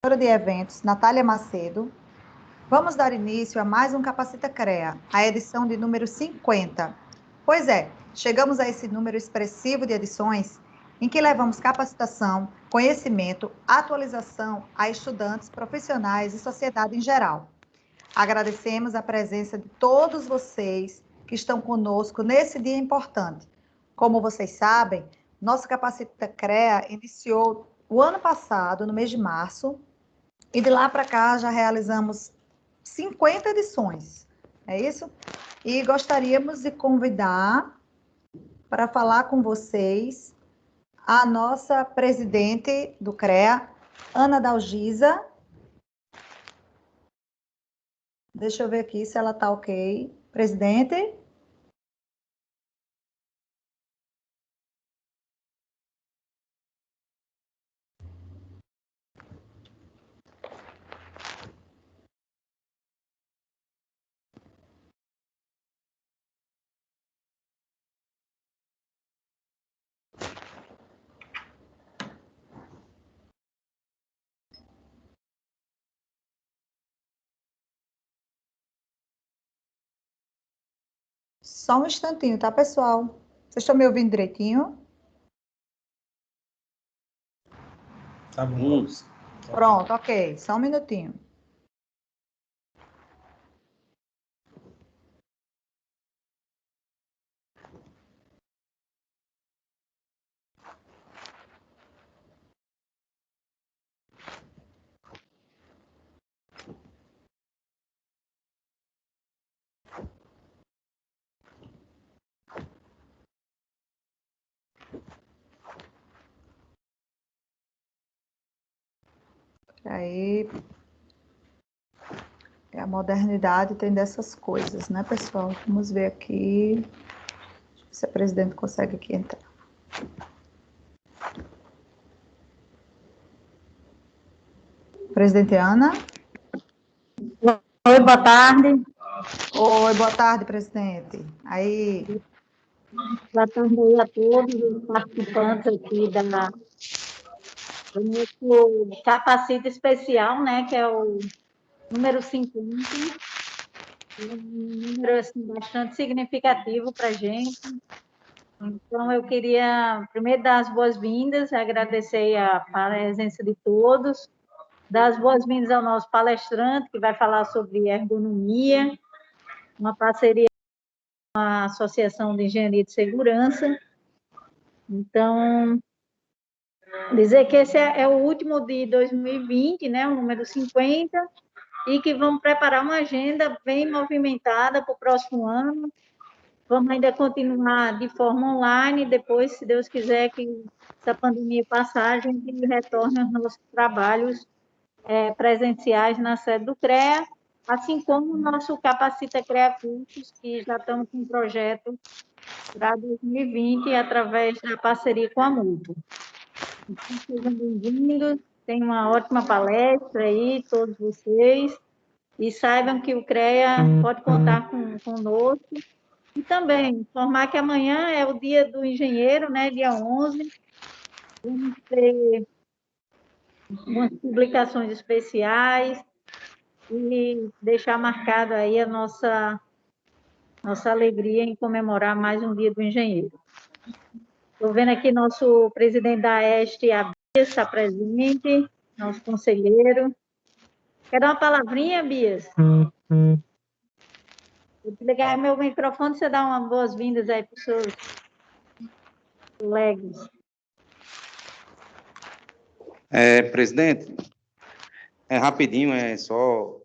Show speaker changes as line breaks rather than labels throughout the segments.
de eventos, Natália Macedo. Vamos dar início a mais um Capacita CREA, a edição de número 50. Pois é, chegamos a esse número expressivo de edições em que levamos capacitação, conhecimento, atualização a estudantes, profissionais e sociedade em geral. Agradecemos a presença de todos vocês que estão conosco nesse dia importante. Como vocês sabem, nosso Capacita CREA iniciou o ano passado, no mês de março, e de lá para cá já realizamos 50 edições, é isso? E gostaríamos de convidar para falar com vocês a nossa presidente do CREA, Ana Dalgisa. Deixa eu ver aqui se ela está ok. Presidente? Só um instantinho, tá, pessoal? Vocês estão me ouvindo direitinho?
Tá bom.
Pronto, ok. Só um minutinho. Aí, a modernidade tem dessas coisas, né, pessoal? Vamos ver aqui. Deixa eu ver se a presidente consegue aqui entrar. Presidente Ana?
Oi, boa tarde.
Oi, boa tarde, presidente. Aí.
Boa tarde aí a todos os participantes aqui do nosso Capacita Especial, né, que é o número 50, um número assim, bastante significativo para a gente. Então, eu queria primeiro dar as boas-vindas, agradecer a presença de todos, dar as boas-vindas ao nosso palestrante, que vai falar sobre ergonomia, uma parceria com a Associação de Engenharia de Segurança. Então, dizer que esse é o último de 2020, né, o número 50, e que vamos preparar uma agenda bem movimentada para o próximo ano. Vamos ainda continuar de forma online, depois, se Deus quiser, que essa pandemia passar, a gente retorne aos nossos trabalhos presenciais na sede do CREA, assim como o nosso Capacita CREA Cursos, que já estamos com um projeto para 2020, através da parceria com a Mútuo. Então, sejam bem-vindos, tenham uma ótima palestra aí, todos vocês, e saibam que o CREA pode contar conosco. E também informar que amanhã é o dia do engenheiro, né, dia 11, vamos ter umas publicações especiais e deixar marcado aí a nossa alegria em comemorar mais um dia do engenheiro. Estou vendo aqui nosso presidente da ESTE, a Bias, está presente, nosso conselheiro. Quer dar uma palavrinha, Bias? Vou desligar meu microfone, você dá uma boas-vindas aí para os seus colegas.
Presidente, rapidinho, só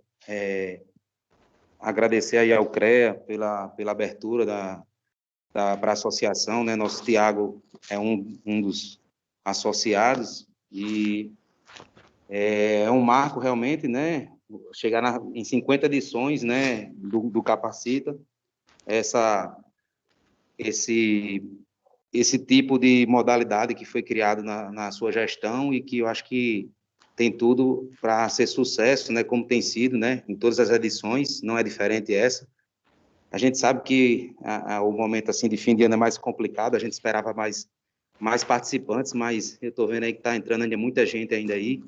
agradecer aí ao CREA pela abertura para a associação, né? Nosso Tiago é um dos associados e é um marco realmente, né? Chegar em 50 edições, né? Do Capacita, esse tipo de modalidade que foi criado na sua gestão e que eu acho que tem tudo para ser sucesso, né? Como tem sido, né? Em todas as edições, não é diferente essa. A gente sabe que o momento assim de fim de ano é mais complicado, a gente esperava mais participantes, mas eu estou vendo aí que está entrando ainda muita gente ainda aí.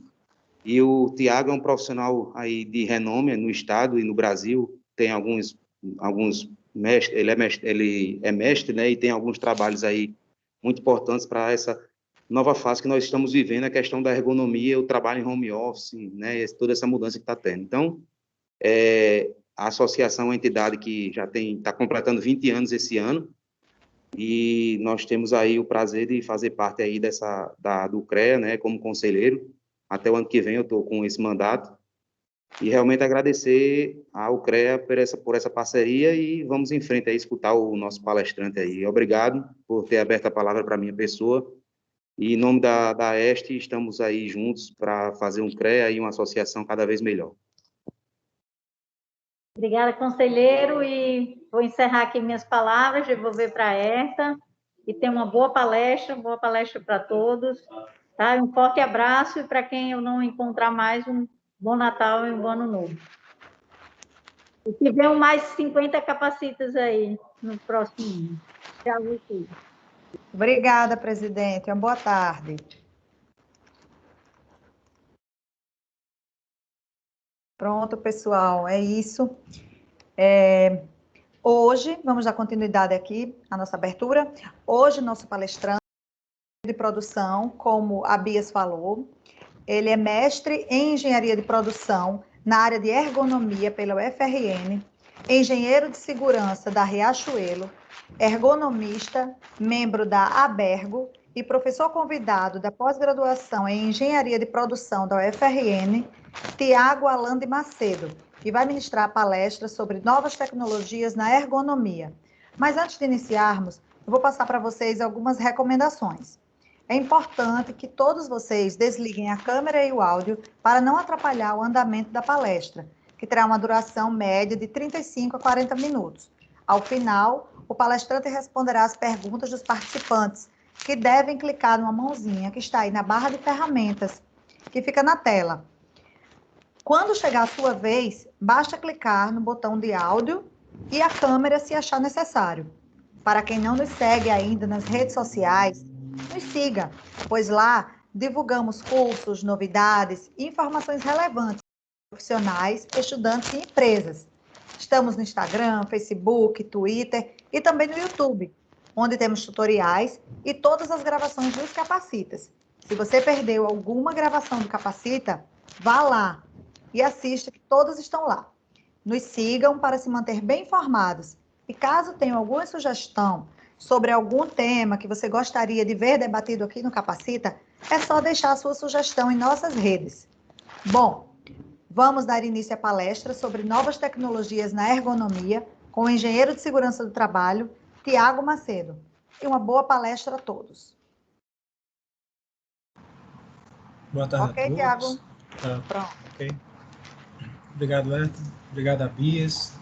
E o Tiago é um profissional aí de renome no estado e no Brasil, tem alguns mestres, ele é mestre, né, e tem alguns trabalhos aí muito importantes para essa nova fase que nós estamos vivendo, a questão da ergonomia, o trabalho em home office, né, toda essa mudança que está tendo. Então, a associação é uma entidade que já está completando 20 anos esse ano, e nós temos aí o prazer de fazer parte aí do CREA, né, como conselheiro. Até o ano que vem eu estou com esse mandato, e realmente agradecer ao CREA por essa parceria, e vamos em frente aí escutar o nosso palestrante aí. Obrigado por ter aberto a palavra para a minha pessoa, e em nome da Este, estamos aí juntos para fazer um CREA e uma associação cada vez melhor.
Obrigada, conselheiro, e vou encerrar aqui minhas palavras, devolver para a Herta, e ter uma boa palestra para todos, tá? Um forte abraço, e para quem eu não encontrar mais, um bom Natal e um bom Ano Novo. E que venham mais 50 capacitas aí no próximo ano. Tchau, vocês.
Obrigada, presidente. Uma boa tarde. Pronto, pessoal, é isso. Hoje, vamos dar continuidade aqui à nossa abertura. Hoje, nosso palestrante de produção, como a Bias falou, ele é mestre em engenharia de produção na área de ergonomia pela UFRN, engenheiro de segurança da Riachuelo, ergonomista, membro da Abergo e professor convidado da pós-graduação em engenharia de produção da UFRN, Tiago Alan de Macedo, e vai ministrar a palestra sobre novas tecnologias na ergonomia. Mas antes de iniciarmos, eu vou passar para vocês algumas recomendações. É importante que todos vocês desliguem a câmera e o áudio para não atrapalhar o andamento da palestra, que terá uma duração média de 35 a 40 minutos. Ao final, o palestrante responderá as perguntas dos participantes, que devem clicar numa mãozinha que está aí na barra de ferramentas, que fica na tela. Quando chegar a sua vez, basta clicar no botão de áudio e a câmera se achar necessário. Para quem não nos segue ainda nas redes sociais, nos siga, pois lá divulgamos cursos, novidades e informações relevantes para profissionais, estudantes e empresas. Estamos no Instagram, Facebook, Twitter e também no YouTube, onde temos tutoriais e todas as gravações dos Capacitas. Se você perdeu alguma gravação do Capacita, vá lá e assista, que todas estão lá. Nos sigam para se manter bem informados. E caso tenham alguma sugestão sobre algum tema que você gostaria de ver debatido aqui no Capacita, é só deixar a sua sugestão em nossas redes. Bom, vamos dar início à palestra sobre novas tecnologias na ergonomia com o engenheiro de segurança do trabalho, Tiago Macedo. E uma boa palestra a todos.
Boa tarde a todos.
Tiago?
Pronto. Ok. Obrigado, Herta. Obrigado a Bias,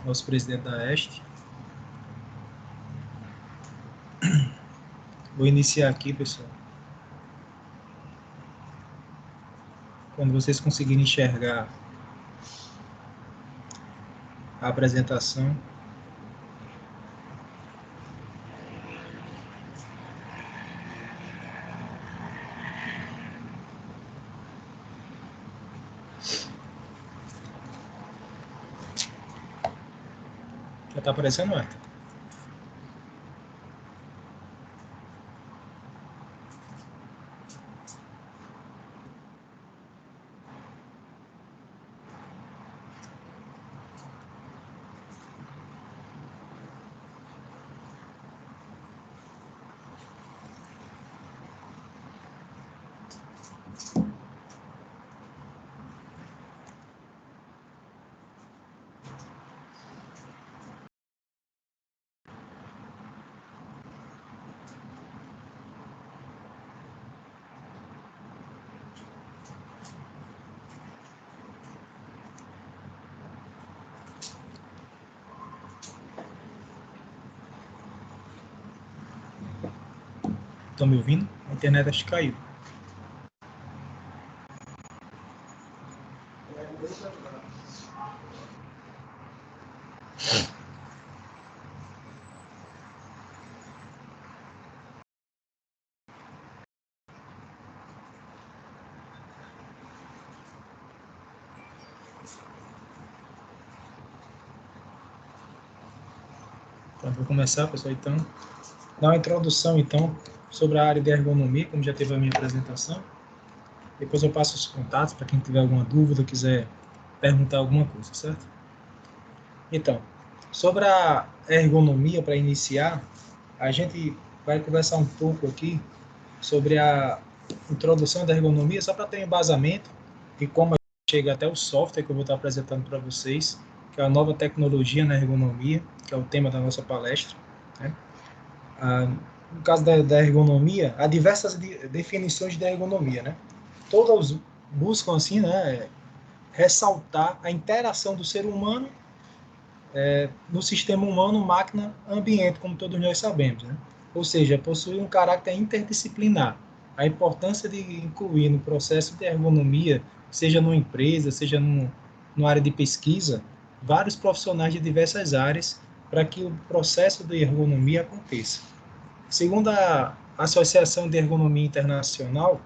nosso presidente da Este. Vou iniciar aqui, pessoal. Quando vocês conseguirem enxergar a apresentação. Já está aparecendo, Herta? Estão me ouvindo? A internet acho que caiu. Então, vou começar, pessoal, então, dar uma introdução, então, sobre a área de ergonomia, como já teve a minha apresentação. Depois eu passo os contatos para quem tiver alguma dúvida, quiser perguntar alguma coisa, certo? Então, sobre a ergonomia, para iniciar, a gente vai conversar um pouco aqui sobre a introdução da ergonomia, só para ter um embasamento e como a gente chega até o software que eu vou estar apresentando para vocês, que é a nova tecnologia na ergonomia, que é o tema da nossa palestra, né? No caso da ergonomia, há diversas definições de ergonomia, né? Todas buscam, assim, né, ressaltar a interação do ser humano no sistema humano, máquina, ambiente, como todos nós sabemos, né? Ou seja, possui um caráter interdisciplinar. A importância de incluir no processo de ergonomia, seja numa empresa, seja numa área de pesquisa, vários profissionais de diversas áreas para que o processo de ergonomia aconteça. Segundo a Associação de Ergonomia Internacional,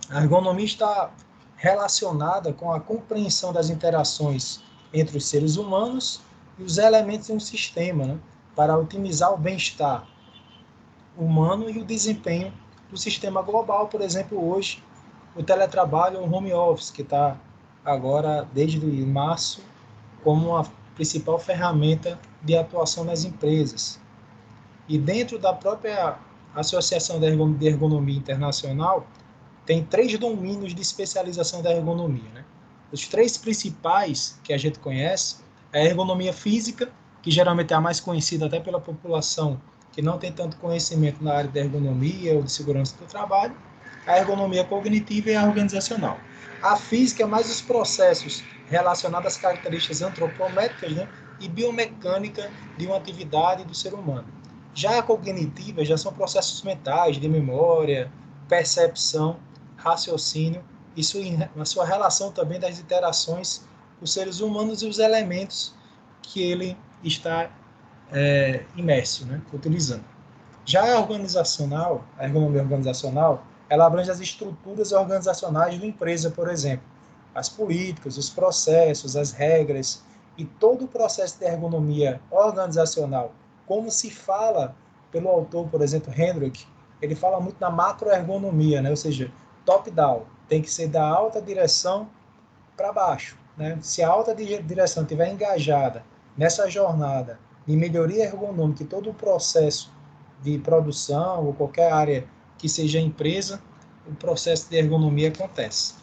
a ergonomia está relacionada com a compreensão das interações entre os seres humanos e os elementos de um sistema, né, para otimizar o bem-estar humano e o desempenho do sistema global. Por exemplo, hoje, o teletrabalho ou o home office, que está agora, desde março, como a principal ferramenta de atuação nas empresas. E dentro da própria Associação de Ergonomia Internacional, tem 3 domínios de especialização da ergonomia, né? Os 3 principais que a gente conhece é a ergonomia física, que geralmente é a mais conhecida até pela população que não tem tanto conhecimento na área da ergonomia ou de segurança do trabalho, a ergonomia cognitiva e a organizacional. A física é mais os processos relacionados às características antropométricas, né, e biomecânica de uma atividade do ser humano. Já a cognitiva já são processos mentais, de memória, percepção, raciocínio, isso na sua relação também das interações com os seres humanos e os elementos que ele está imerso, né, utilizando. Já a organizacional, a ergonomia organizacional, ela abrange as estruturas organizacionais de uma empresa, por exemplo, as políticas, os processos, as regras e todo o processo de ergonomia organizacional, como se fala pelo autor, por exemplo, Hendrick, ele fala muito na macroergonomia, né? Ou seja, top-down, tem que ser da alta direção para baixo, né? Se a alta direção estiver engajada nessa jornada de melhoria ergonômica e todo o processo de produção ou qualquer área que seja empresa, o processo de ergonomia acontece.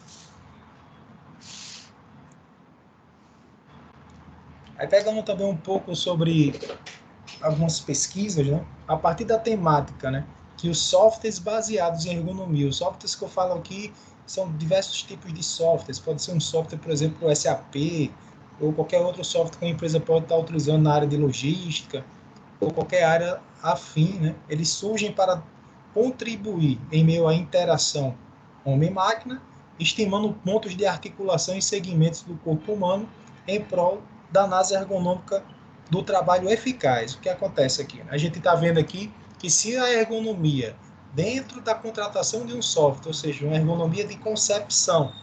Aí pegando também um pouco sobre algumas pesquisas, né? A partir da temática, né? Que os softwares baseados em ergonomia, os softwares que eu falo aqui são diversos tipos de softwares, pode ser um software, por exemplo, o SAP, ou qualquer outro software que a empresa pode estar utilizando na área de logística, ou qualquer área afim, né? Eles surgem para contribuir em meio à interação homem-máquina, estimando pontos de articulação e segmentos do corpo humano em prol da análise ergonômica do trabalho eficaz. O que acontece aqui? A gente está vendo aqui que se a ergonomia, dentro da contratação de um software, ou seja, uma ergonomia de concepção,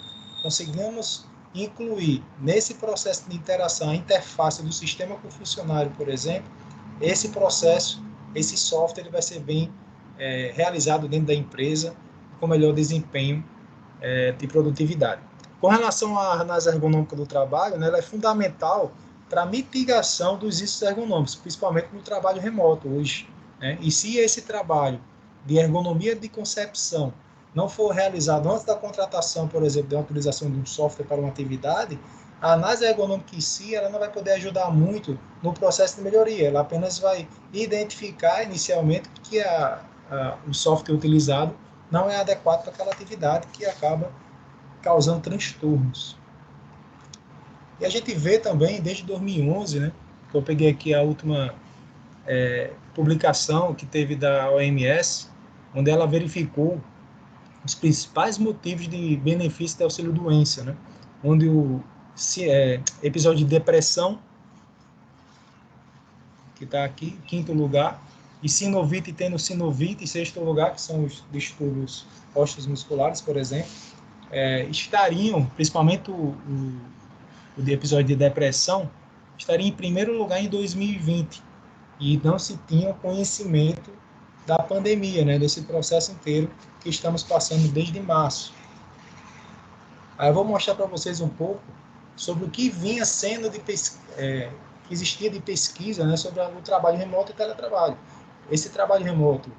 conseguimos incluir nesse processo de interação a interface do sistema com o funcionário, por exemplo, esse processo, esse software ele vai ser bem realizado dentro da empresa com melhor desempenho de produtividade. Com relação à análise ergonômica do trabalho, né, ela é fundamental para a mitigação dos riscos ergonômicos, principalmente no trabalho remoto hoje, né? E se esse trabalho de ergonomia de concepção não for realizado antes da contratação, por exemplo, da utilização de um software para uma atividade, a análise ergonômica em si ela não vai poder ajudar muito no processo de melhoria, ela apenas vai identificar inicialmente que o software utilizado não é adequado para aquela atividade que acaba causando transtornos. E a gente vê também, desde 2011, né, que eu peguei aqui a última publicação que teve da OMS, onde ela verificou os principais motivos de benefício do auxílio-doença, né, onde o episódio de depressão, que está aqui, em quinto lugar, e sinovite tendo sinovite em sexto lugar, que são os distúrbios musculares, por exemplo, estariam, principalmente o de episódio de depressão, estaria em primeiro lugar em 2020. e não se tinha conhecimento da pandemia, né, desse processo inteiro que estamos passando desde março. Aí eu vou mostrar para vocês um pouco sobre o que vinha sendo que existia de pesquisa, né, sobre o trabalho remoto e teletrabalho. Esse trabalho remoto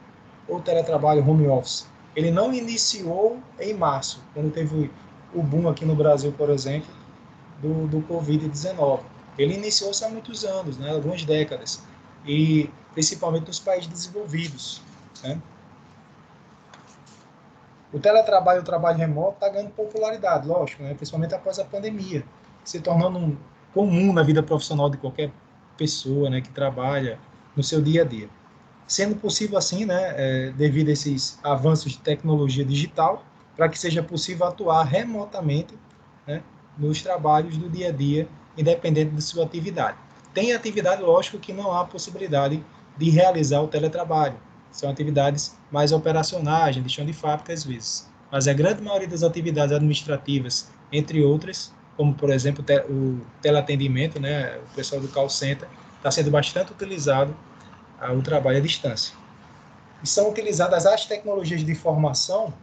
ou teletrabalho home office, ele não iniciou em março, quando teve o boom aqui no Brasil, por exemplo, do Covid-19. Ele iniciou-se há muitos anos, né, algumas décadas, e principalmente nos países desenvolvidos, né? O teletrabalho e o trabalho remoto está ganhando popularidade, lógico, né? Principalmente após a pandemia, se tornando comum na vida profissional de qualquer pessoa, né, que trabalha no seu dia a dia. Sendo possível assim, né, devido a esses avanços de tecnologia digital, para que seja possível atuar remotamente, né, nos trabalhos do dia a dia, independente de sua atividade. Tem atividade, lógico, que não há possibilidade de realizar o teletrabalho. São atividades mais operacionais, de chão de fábrica, às vezes. Mas a grande maioria das atividades administrativas, entre outras, como, por exemplo, o teleatendimento, né, o pessoal do call center, está sendo bastante utilizado o trabalho à distância. E são utilizadas as tecnologias de informação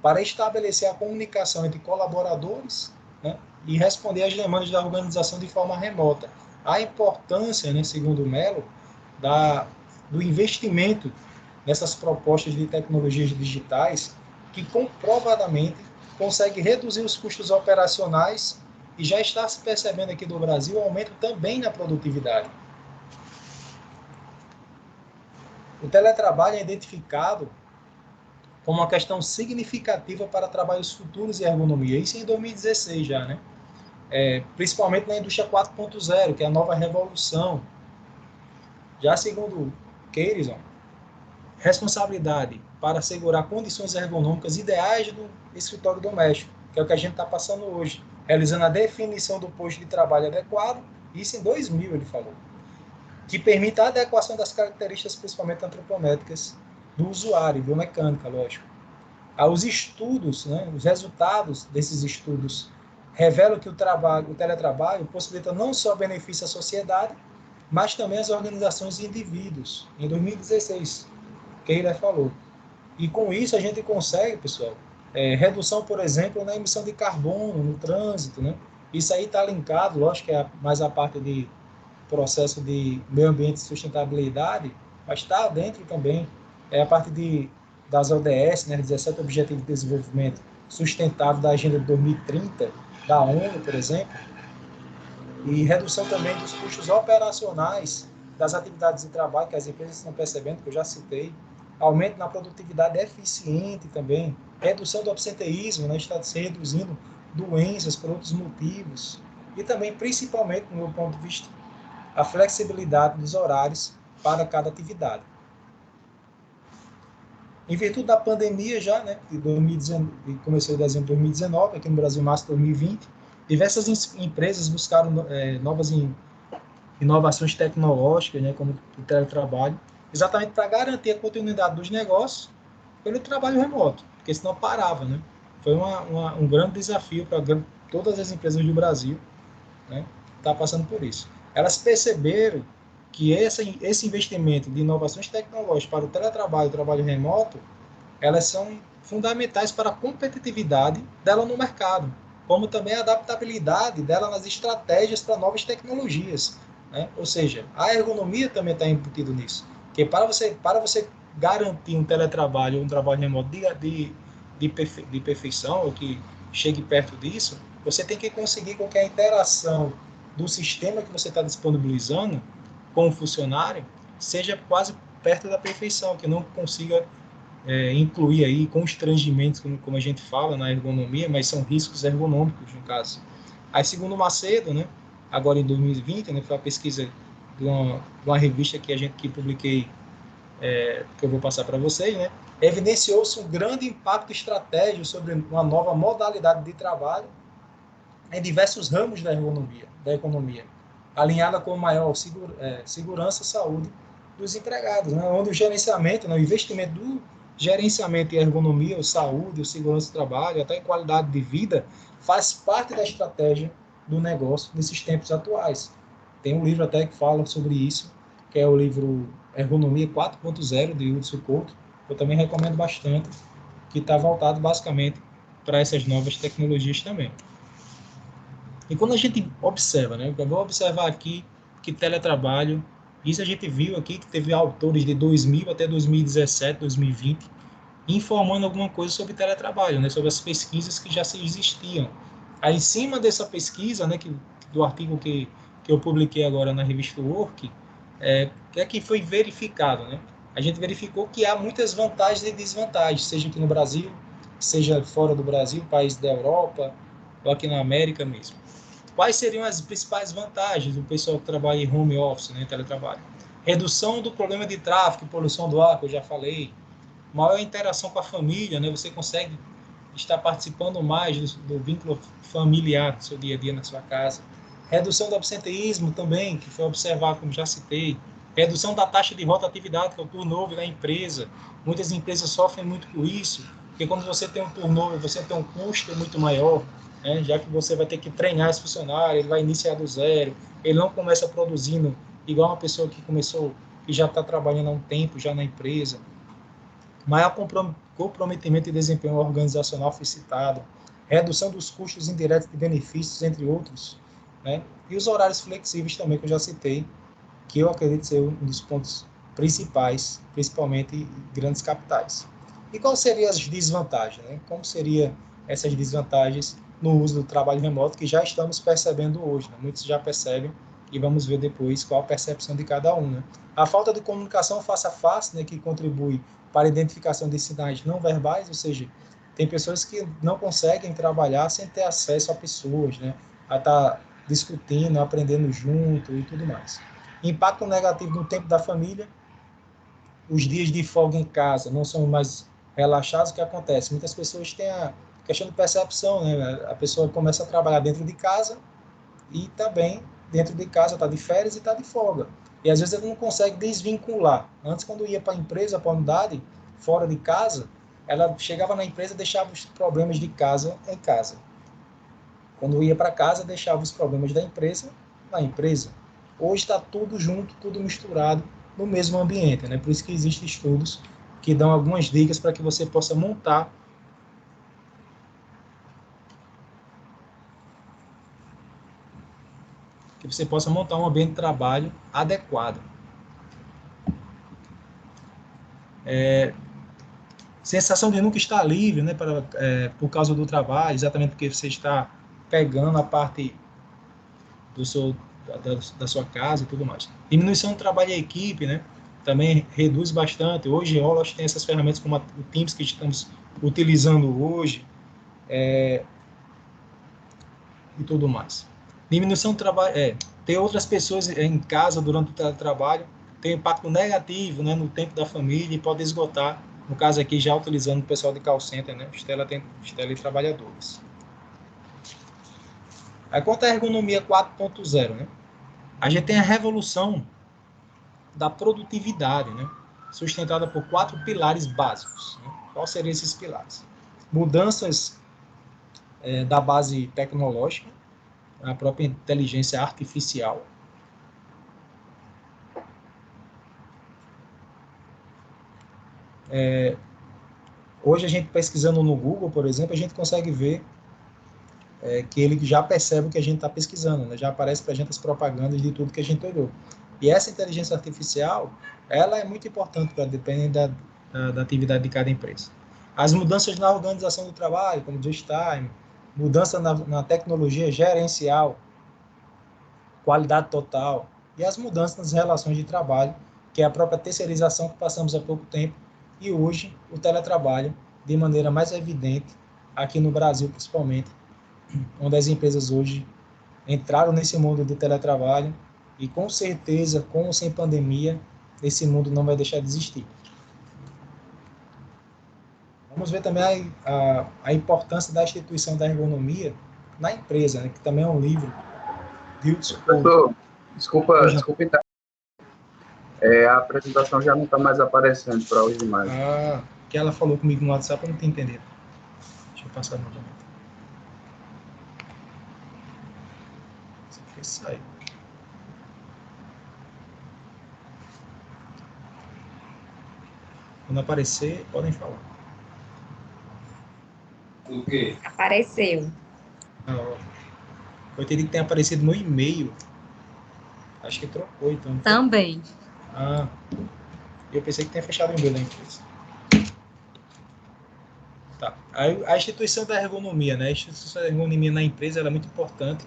para estabelecer a comunicação entre colaboradores, né, e responder às demandas da organização de forma remota. A importância, né, segundo o Mello, do investimento nessas propostas de tecnologias digitais que comprovadamente consegue reduzir os custos operacionais e já está se percebendo aqui do Brasil um aumento também na produtividade. O teletrabalho é identificado como uma questão significativa para trabalhos futuros e ergonomia. Isso em 2016 já, né? Principalmente na indústria 4.0, que é a nova revolução. Já segundo Keirson, responsabilidade para assegurar condições ergonômicas ideais do escritório doméstico, que é o que a gente está passando hoje, realizando a definição do posto de trabalho adequado, isso em 2000 ele falou, que permita a adequação das características, principalmente antropométricas, do usuário, biomecânica, lógico. Os estudos, né, os resultados desses estudos revelam que o teletrabalho possibilita não só benefício à sociedade, mas também às organizações e indivíduos. Em 2016, Keiler falou. E com isso a gente consegue, pessoal, redução, por exemplo, na emissão de carbono no trânsito, né? Isso aí está linkado, lógico que é mais a parte de processo de meio ambiente e sustentabilidade, mas está dentro também a parte das ODS, né, 17 Objetivos de Desenvolvimento Sustentável da Agenda de 2030, da ONU, por exemplo, e redução também dos custos operacionais das atividades de trabalho que as empresas estão percebendo, que eu já citei, aumento na produtividade eficiente também, redução do absenteísmo, né, está se reduzindo doenças por outros motivos, e também, principalmente, no meu ponto de vista, a flexibilidade dos horários para cada atividade. Em virtude da pandemia já, né, de 2019, começou em dezembro de 2019, aqui no Brasil, março de 2020, diversas empresas buscaram novas inovações tecnológicas, né, como o teletrabalho, exatamente para garantir a continuidade dos negócios pelo trabalho remoto, porque senão parava, né? Foi um grande desafio para todas as empresas do Brasil, né, estar passando por isso. Elas perceberam que esse investimento de inovações tecnológicas para o teletrabalho e o trabalho remoto, elas são fundamentais para a competitividade dela no mercado, como também a adaptabilidade dela nas estratégias para novas tecnologias, né? Ou seja, a ergonomia também está embutida nisso, que para você garantir um teletrabalho ou um trabalho remoto de perfeição, ou que chegue perto disso, você tem que conseguir com que a interação do sistema que você está disponibilizando com o funcionário seja quase perto da perfeição, que não consiga incluir aí constrangimentos, como a gente fala na ergonomia, mas são riscos ergonômicos, no caso. Aí, segundo Macedo, né, agora em 2020, né, foi a pesquisa de uma revista que publiquei, que eu vou passar para vocês, né, evidenciou-se um grande impacto estratégico sobre uma nova modalidade de trabalho em diversos ramos da economia, alinhada com maior segurança e saúde dos empregados, né? Onde o gerenciamento, né, o investimento do gerenciamento e ergonomia, saúde, segurança do trabalho, até qualidade de vida, faz parte da estratégia do negócio nesses tempos atuais. Tem um livro até que fala sobre isso, que é o livro Ergonomia 4.0, de Hudson Couto. Eu também recomendo bastante, que está voltado basicamente para essas novas tecnologias também. E quando a gente observa, né, eu vou observar aqui que teletrabalho, isso a gente viu aqui que teve autores de 2000 até 2017, 2020, informando alguma coisa sobre teletrabalho, né, sobre as pesquisas que já existiam. Aí, em cima dessa pesquisa, né, do artigo que eu publiquei agora na revista Work, que foi verificado, né? A gente verificou que há muitas vantagens e desvantagens, seja aqui no Brasil, seja fora do Brasil, país da Europa, ou aqui na América mesmo. Quais seriam as principais vantagens do pessoal que trabalha em home office, né, teletrabalho? Redução do problema de tráfego, poluição do ar, que eu já falei. Maior interação com a família, né? Você consegue estar participando mais do vínculo familiar do seu dia a dia na sua casa. Redução do absenteísmo também, que foi observado, como já citei. Redução da taxa de rotatividade, que é o turnover da empresa. Muitas empresas sofrem muito com isso, porque quando você tem um turnover, você tem um custo muito maior, né? Já que você vai ter que treinar esse funcionário, ele vai iniciar do zero, ele não começa produzindo igual uma pessoa que começou, que já está trabalhando há um tempo já na empresa. Maior comprometimento e desempenho organizacional foi citado, redução dos custos indiretos de benefícios, entre outros, né? E os horários flexíveis também, que eu já citei, que eu acredito ser um dos pontos principais, principalmente em grandes capitais. E quais seriam as desvantagens, né? Como seriam essas desvantagens no uso do trabalho remoto, que já estamos percebendo hoje, né? Muitos já percebem, e vamos ver depois qual a percepção de cada um, né? A falta de comunicação face a face, né, que contribui para a identificação de sinais não verbais, ou seja, tem pessoas que não conseguem trabalhar sem ter acesso a pessoas, né, a estar discutindo, aprendendo junto e tudo mais. Impacto negativo no tempo da família, os dias de folga em casa não são mais relaxados. O que acontece? Muitas pessoas têm a questão de percepção, né? A pessoa começa a trabalhar dentro de casa e também dentro de casa está de férias e está de folga. E às vezes ele não consegue desvincular. Antes, quando ia para a empresa, para a unidade, fora de casa, ela chegava na empresa e deixava os problemas de casa em casa. Quando ia para casa, deixava os problemas da empresa na empresa. Hoje está tudo junto, tudo misturado no mesmo ambiente, né? Por isso que existem estudos que dão algumas dicas para que você possa montar um ambiente de trabalho adequado. Sensação de nunca estar livre, né, por causa do trabalho, exatamente porque você está pegando a parte do seu, da sua casa e tudo mais. Diminuição do trabalho em equipe, né, também reduz bastante. Hoje, nós tem essas ferramentas como o Teams que estamos utilizando hoje, e tudo mais. Diminuição do trabalho, ter outras pessoas em casa durante o trabalho tem impacto negativo, né, no tempo da família e pode esgotar, no caso aqui já utilizando o pessoal de call center, né, os teletrabalhadores. Aí quanto à ergonomia 4.0, né, a gente tem a revolução da produtividade, né, sustentada por 4 pilares básicos. Né? Quais seriam esses pilares? Mudanças da base tecnológica, a própria inteligência artificial. Hoje a gente pesquisando no Google, por exemplo, a gente consegue ver que ele já percebe o que a gente está pesquisando, né? Já aparece para a gente as propagandas de tudo que a gente olhou. E essa inteligência artificial, ela é muito importante para depender da atividade de cada empresa. As mudanças na organização do trabalho, como just time, mudança na tecnologia gerencial, qualidade total, e as mudanças nas relações de trabalho, que é a própria terceirização que passamos há pouco tempo, e hoje o teletrabalho de maneira mais evidente, aqui no Brasil principalmente, onde as empresas hoje entraram nesse mundo do teletrabalho e com certeza, com ou sem pandemia, esse mundo não vai deixar de existir. Vamos ver também a importância da instituição da ergonomia na empresa, né, que também é um livro de
Professor, desculpa então. A apresentação já não está mais aparecendo para os demais.
Que ela falou comigo no WhatsApp, eu não tenho entendido. Deixa eu passar novamente. Isso aqui sai. Quando aparecer, podem falar.
O quê?
Apareceu.
Eu teria que ter aparecido no e-mail. Acho que trocou, então.
Também.
Eu pensei que tinha fechado o e-mail da empresa. Tá. A instituição da ergonomia, né? A instituição da ergonomia na empresa ela é muito importante.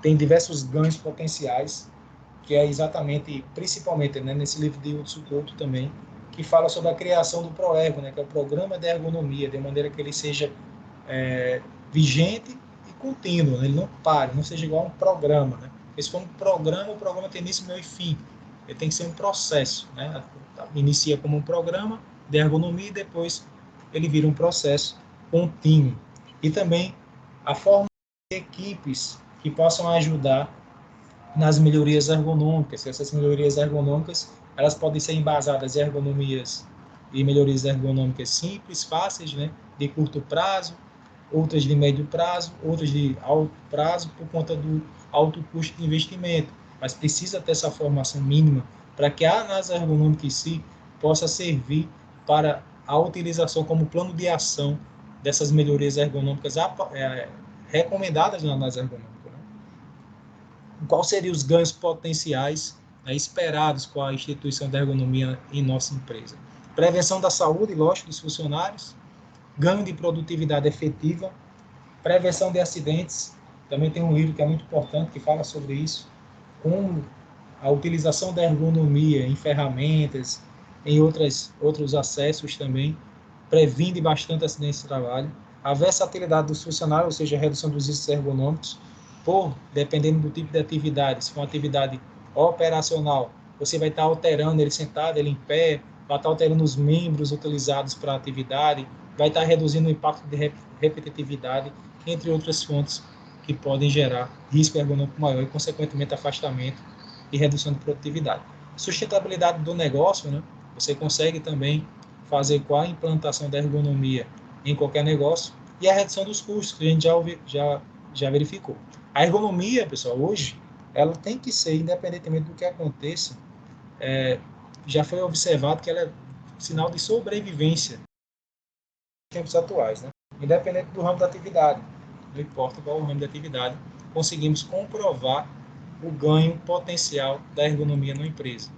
Tem diversos ganhos potenciais, que é exatamente, principalmente, né, nesse livro de Hudson Couto também, que fala sobre a criação do ProErgo, né, que é o Programa de Ergonomia, de maneira que ele seja vigente e contínuo, né, ele não pare, não seja igual a um programa. Né? Porque se for um programa, o programa tem início, meio e fim. Ele tem que ser um processo. Né? Inicia como um programa de ergonomia e depois ele vira um processo contínuo. E também a forma de equipes que possam ajudar nas melhorias ergonômicas. Essas melhorias ergonômicas elas podem ser embasadas em ergonomias e melhorias ergonômicas simples, fáceis, né, de curto prazo, outras de médio prazo, outras de alto prazo, por conta do alto custo de investimento. Mas precisa ter essa formação mínima para que a análise ergonômica em si possa servir para a utilização como plano de ação dessas melhorias ergonômicas recomendadas na análise ergonômica. Né? Quais seriam os ganhos potenciais, né, esperados com a instituição da ergonomia em nossa empresa? Prevenção da saúde, lógico, dos funcionários, ganho de produtividade efetiva, prevenção de acidentes. Também tem um livro que é muito importante que fala sobre isso, como a utilização da ergonomia em ferramentas, em outros acessos também, previne bastante acidentes de trabalho. A versatilidade dos funcionários, ou seja, a redução dos riscos ergonômicos, dependendo do tipo de atividade, se for uma atividade operacional, você vai estar alterando ele sentado, ele em pé, vai estar alterando os membros utilizados para a atividade, vai estar reduzindo o impacto de repetitividade, entre outras fontes que podem gerar risco ergonômico maior e, consequentemente, afastamento e redução de produtividade. Sustentabilidade do negócio, né? Você consegue também fazer com a implantação da ergonomia em qualquer negócio, e a redução dos custos, que a gente já verificou. A ergonomia, pessoal, hoje, ela tem que ser, independentemente do que aconteça, já foi observado que ela é sinal de sobrevivência em tempos atuais, né? Independente do ramo da atividade, não importa qual o ramo da atividade, conseguimos comprovar o ganho potencial da ergonomia na empresa.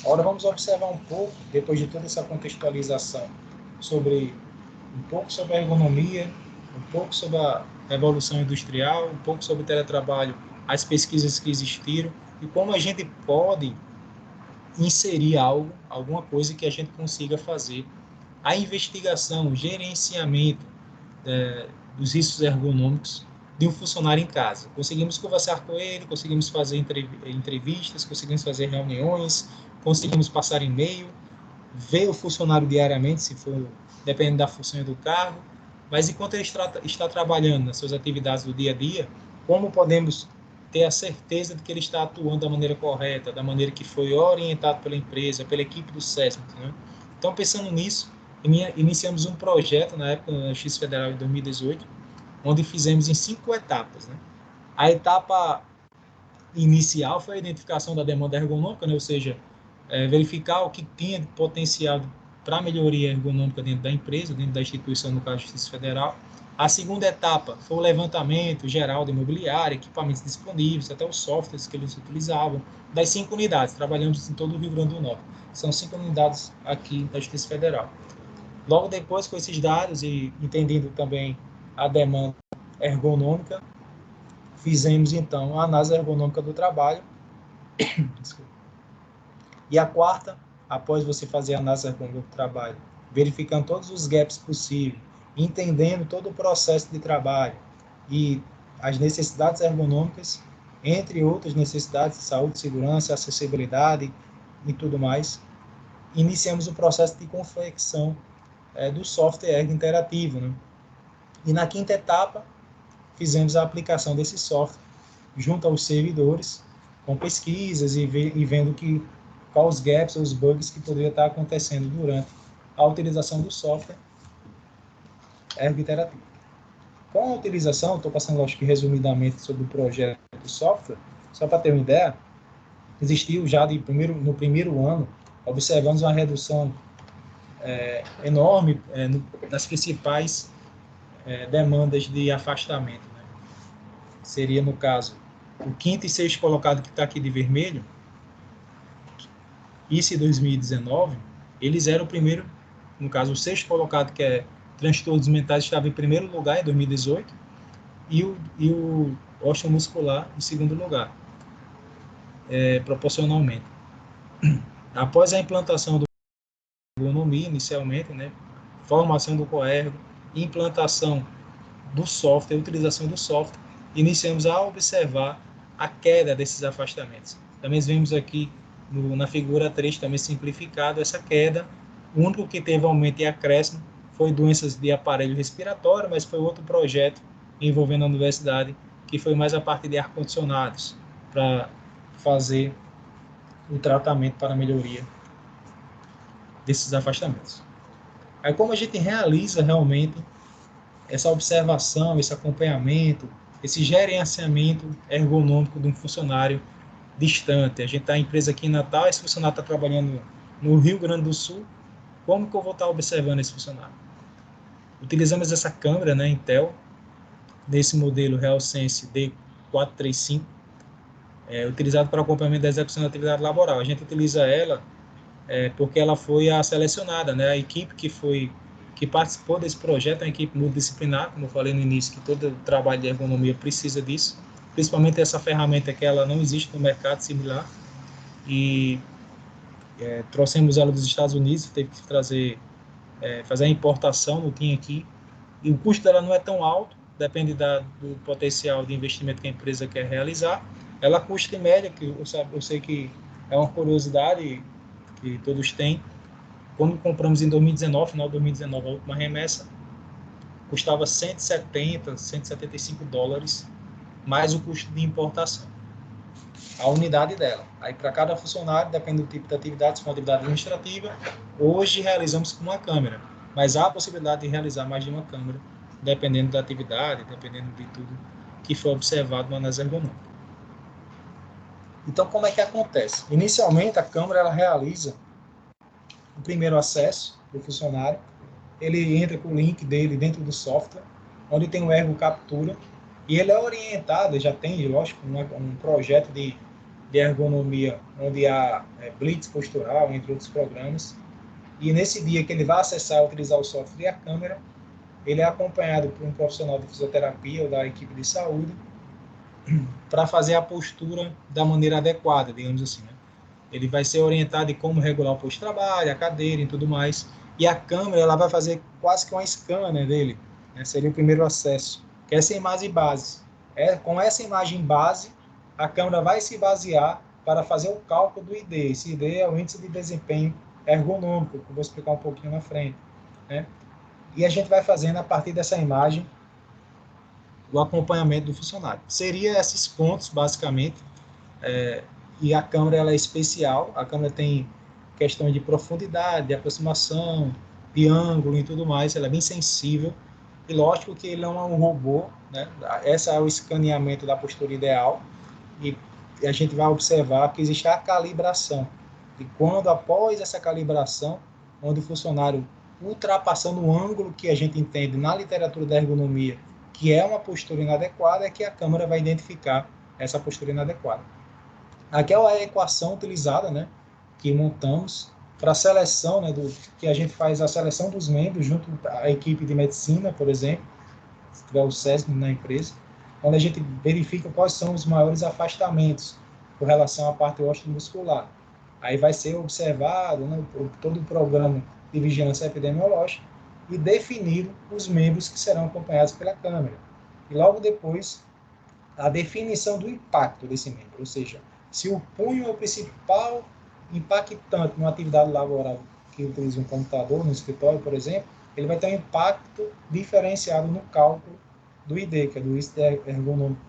Agora vamos observar um pouco, depois de toda essa contextualização, um pouco sobre a ergonomia, um pouco sobre a revolução industrial, um pouco sobre o teletrabalho, as pesquisas que existiram e como a gente pode inserir alguma coisa que a gente consiga fazer. A investigação, o gerenciamento dos riscos ergonômicos de um funcionário em casa. Conseguimos conversar com ele, conseguimos fazer entrevistas, conseguimos fazer reuniões, conseguimos passar e-mail, ver o funcionário diariamente, se for, dependendo da função e do cargo, mas enquanto ele está trabalhando nas suas atividades do dia a dia, como podemos ter a certeza de que ele está atuando da maneira correta, da maneira que foi orientado pela empresa, pela equipe do SESMIT, né? Então, pensando nisso, iniciamos um projeto na época na Justiça Federal em 2018, onde fizemos em 5 etapas. Né? A etapa inicial foi a identificação da demanda ergonômica, né? Ou seja, verificar o que tinha de potencial para melhoria ergonômica dentro da empresa, dentro da instituição, no caso da Justiça Federal. A segunda etapa foi o levantamento geral de imobiliária, equipamentos disponíveis, até os softwares que eles utilizavam, das 5 unidades, trabalhamos em todo o Rio Grande do Norte. São 5 unidades aqui da Justiça Federal. Logo depois, com esses dados e entendendo também a demanda ergonômica, fizemos, então, a análise ergonômica do trabalho. E a quarta, após você fazer a análise ergonômica do trabalho, verificando todos os gaps possíveis, entendendo todo o processo de trabalho e as necessidades ergonômicas, entre outras necessidades de saúde, segurança, acessibilidade e tudo mais, iniciamos o processo de confecção do software ergo interativo. Né? E na quinta etapa, fizemos a aplicação desse software junto aos servidores, com pesquisas e vendo quais os gaps ou os bugs que poderiam estar acontecendo durante a utilização do software ergo interativo. Com a utilização, estou passando, acho que resumidamente, sobre o projeto do software, só para ter uma ideia, existiu já no primeiro ano, observamos uma redução enorme nas principais demandas de afastamento, né? Seria, no caso, o quinto e sexto colocado que está aqui de vermelho, isso em 2019, eles eram o primeiro, no caso, o sexto colocado, que é transtornos mentais, estava em primeiro lugar em 2018, e o osteomuscular em segundo lugar, proporcionalmente. Após a implantação do ergonomia, inicialmente, né, formação do coergo, implantação do software, utilização do software, iniciamos a observar a queda desses afastamentos. Também vemos aqui na figura 3, também simplificado, essa queda. O único que teve aumento e acréscimo foi doenças de aparelho respiratório, mas foi outro projeto envolvendo a universidade, que foi mais a parte de ar-condicionados, para fazer o tratamento para a melhoria desses afastamentos. Aí, como a gente realiza realmente essa observação, esse acompanhamento, esse gerenciamento ergonômico de um funcionário distante? A gente está em empresa aqui em Natal, esse funcionário está trabalhando no Rio Grande do Sul, como que eu vou estar observando esse funcionário? Utilizamos essa câmera, né, Intel, desse modelo RealSense D435, utilizado para acompanhamento da execução da atividade laboral. A gente utiliza ela porque ela foi a selecionada, né, a equipe que participou desse projeto, é uma equipe multidisciplinar, como eu falei no início, que todo trabalho de ergonomia precisa disso, principalmente essa ferramenta que ela não existe no mercado similar, e trouxemos ela dos Estados Unidos, teve que fazer a importação, não tinha aqui, e o custo dela não é tão alto, depende do potencial de investimento que a empresa quer realizar. Ela custa em média, que eu sei que é uma curiosidade que todos têm, quando compramos em 2019, final de 2019, a última remessa, custava 170, 175 dólares, mais o custo de importação, a unidade dela. Aí, para cada funcionário, depende do tipo de atividade, se for uma atividade administrativa, hoje realizamos com uma câmera, mas há a possibilidade de realizar mais de uma câmera, dependendo da atividade, dependendo de tudo que foi observado no análise ergonômica. Então, como é que acontece? Inicialmente, a câmera ela realiza o primeiro acesso do funcionário, ele entra com o link dele dentro do software, onde tem o Ergo Captura, e ele é orientado, já tem, lógico, um projeto de ergonomia, onde há blitz postural, entre outros programas, e nesse dia que ele vai acessar e utilizar o software e a câmera, ele é acompanhado por um profissional de fisioterapia ou da equipe de saúde, para fazer a postura da maneira adequada, digamos assim, né? Ele vai ser orientado em como regular o posto de trabalho, a cadeira e tudo mais. E a câmera ela vai fazer quase que uma scanner dele, né? Seria o primeiro acesso, que é essa imagem base. Com essa imagem base, a câmera vai se basear para fazer o cálculo do ID. Esse ID é o índice de desempenho ergonômico, que eu vou explicar um pouquinho na frente, né? E a gente vai fazendo, a partir dessa imagem, o acompanhamento do funcionário. Seria esses pontos, basicamente, e a câmera ela é especial, a câmera tem questão de profundidade, de aproximação, de ângulo e tudo mais, ela é bem sensível, e lógico que ele não é um robô, né? Esse é o escaneamento da postura ideal, e a gente vai observar que existe a calibração, e quando após essa calibração, onde o funcionário ultrapassando o ângulo que a gente entende na literatura da ergonomia, que é uma postura inadequada, é que a câmera vai identificar essa postura inadequada. Aqui é a equação utilizada, né, que montamos para a seleção, né, que a gente faz a seleção dos membros junto à equipe de medicina, por exemplo, se tiver o SESM na empresa, onde a gente verifica quais são os maiores afastamentos com relação à parte osteomuscular. Aí vai ser observado, né, todo o programa de vigilância epidemiológica e definido os membros que serão acompanhados pela câmera. E logo depois, a definição do impacto desse membro, ou seja, se o punho é o principal impactante numa atividade laboral que utiliza um computador, no escritório, por exemplo, ele vai ter um impacto diferenciado no cálculo do ID, que é do índice ergonômico.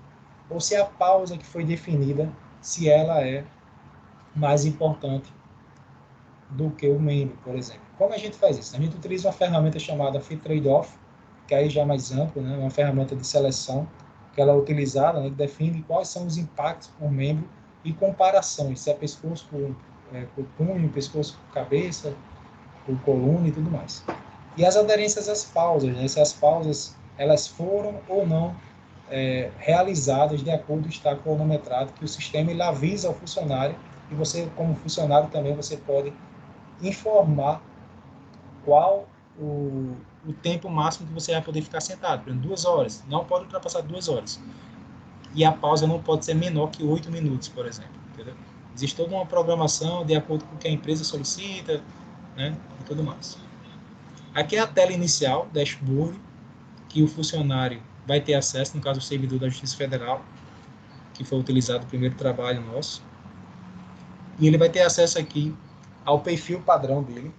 Ou se a pausa que foi definida, se ela é mais importante do que o membro, por exemplo. Como a gente faz isso? A gente utiliza uma ferramenta chamada Fit Trade-off, que aí já é mais amplo, né? Uma ferramenta de seleção, que ela é utilizada, né? Que define quais são os impactos por membro e comparações, se é pescoço com punho, pescoço com cabeça, por coluna e tudo mais. E as aderências às pausas, né? Se as pausas elas foram ou não realizadas de acordo com o estado cronometrado, que o sistema ele avisa ao funcionário, e você, como funcionário, também você pode informar qual o tempo máximo que você vai poder ficar sentado. Por exemplo, 2 horas, não pode ultrapassar 2 horas. E a pausa não pode ser menor que 8 minutos, por exemplo. Entendeu? Existe toda uma programação de acordo com o que a empresa solicita, né, e tudo mais. Aqui é a tela inicial, dashboard, que o funcionário vai ter acesso, no caso o servidor da Justiça Federal, que foi utilizado no primeiro trabalho nosso. E ele vai ter acesso aqui ao perfil padrão dele,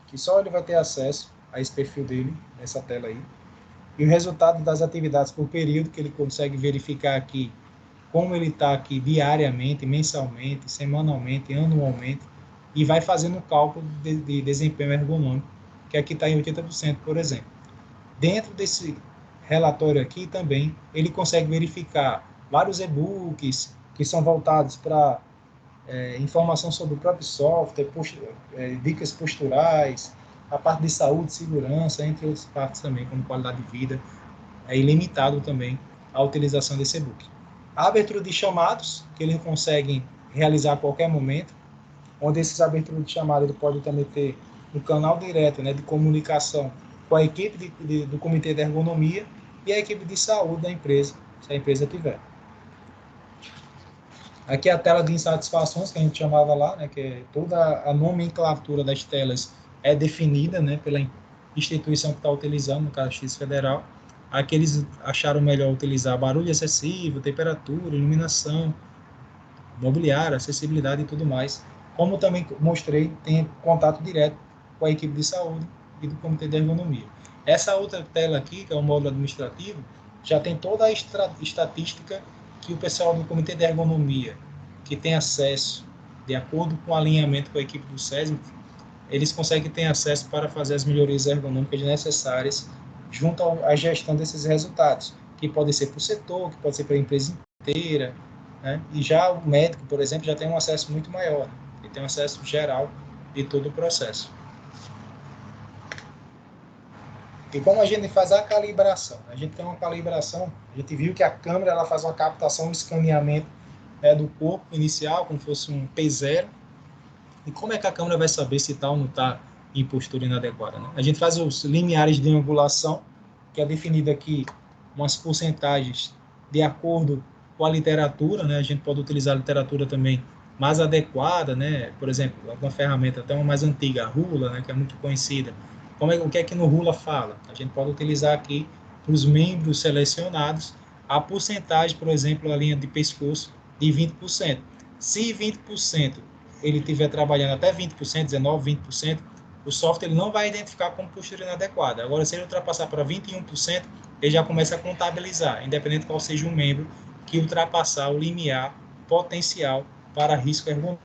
que só ele vai ter acesso a esse perfil dele, nessa tela aí. E o resultado das atividades por período, que ele consegue verificar aqui como ele está aqui diariamente, mensalmente, semanalmente, anualmente, e vai fazendo um cálculo de desempenho ergonômico, que aqui está em 80%, por exemplo. Dentro desse relatório aqui também, ele consegue verificar vários e-books que são voltados para informação sobre o próprio software, dicas posturais, a parte de saúde, segurança, entre outras partes também, como qualidade de vida. É ilimitado também a utilização desse e-book. A abertura de chamados, que ele consegue realizar a qualquer momento, onde esses aberturas de chamada ele pode também ter um canal direto, né, de comunicação com a equipe do Comitê de Ergonomia e a equipe de saúde da empresa, se a empresa tiver. Aqui é a tela de insatisfações, que a gente chamava lá, né, que é toda a nomenclatura das telas é definida, né, pela instituição que está utilizando, no caso a Justiça Federal. Aqui eles acharam melhor utilizar barulho excessivo, temperatura, iluminação, mobiliário, acessibilidade e tudo mais. Como também mostrei, tem contato direto com a equipe de saúde e do Comitê de Ergonomia. Essa outra tela aqui, que é o módulo administrativo, já tem toda a estatística que o pessoal do Comitê de Ergonomia, que tem acesso, de acordo com o alinhamento com a equipe do SESMIC, eles conseguem ter acesso para fazer as melhorias ergonômicas necessárias junto à gestão desses resultados, que pode ser para o setor, que pode ser para a empresa inteira, né? E já o médico, por exemplo, já tem um acesso muito maior, ele tem um acesso geral de todo o processo. E como a gente faz a calibração? A gente tem uma calibração, a gente viu que a câmera ela faz uma captação, um escaneamento do corpo inicial, como se fosse um P0. E como é que a câmera vai saber se está ou não está em postura inadequada, né? A gente faz os limiares de angulação, que é definido aqui umas porcentagens de acordo com a literatura, né? A gente pode utilizar a literatura também mais adequada, né? Por exemplo, alguma ferramenta até uma mais antiga, a Rula, né? Que é muito conhecida. O que é que no Rula fala? A gente pode utilizar aqui para os membros selecionados a porcentagem, por exemplo, a linha de pescoço de 20%. Se 20% ele estiver trabalhando até 20%, 19%, 20%, o software ele não vai identificar como postura inadequada. Agora, se ele ultrapassar para 21%, ele já começa a contabilizar, independente qual seja o membro que ultrapassar o limiar potencial para risco ergonômico.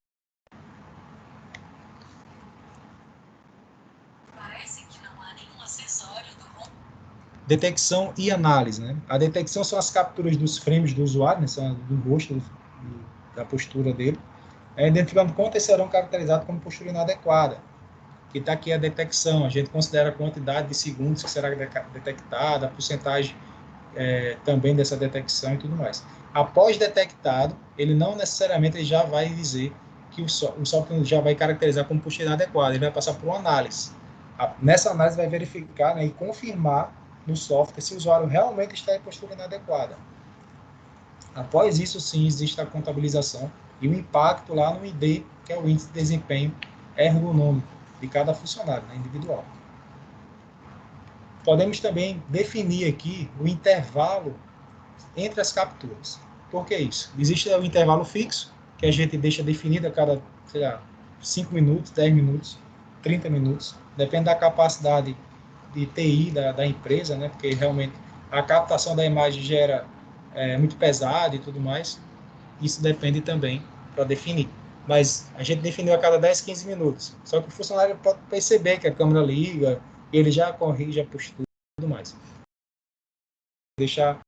Detecção e análise, né? A detecção são as capturas dos frames do usuário, né? São do rosto, da postura dele, identificando quantas serão caracterizadas como postura inadequada. Que está aqui a detecção, a gente considera a quantidade de segundos que será detectada, a porcentagem também dessa detecção e tudo mais. Após detectado, ele não necessariamente ele já vai dizer que o software já vai caracterizar como postura inadequada, ele vai passar por uma análise. Nessa análise vai verificar, né, e confirmar no software se o usuário realmente está em postura inadequada. Após isso, sim, existe a contabilização e o impacto lá no ID, que é o índice de desempenho ergonômico de cada funcionário, né, individual. Podemos também definir aqui o intervalo entre as capturas. Por que isso? Existe o intervalo fixo, que a gente deixa definido a cada, sei lá, 5 minutos, 10 minutos, 30 minutos, depende da capacidade de TI da empresa, né, porque realmente a captação da imagem gera muito pesado e tudo mais. Isso depende também para definir. Mas a gente definiu a cada 10, 15 minutos. Só que o funcionário pode perceber que a câmera liga, ele já corrige a postura e tudo mais. Deixar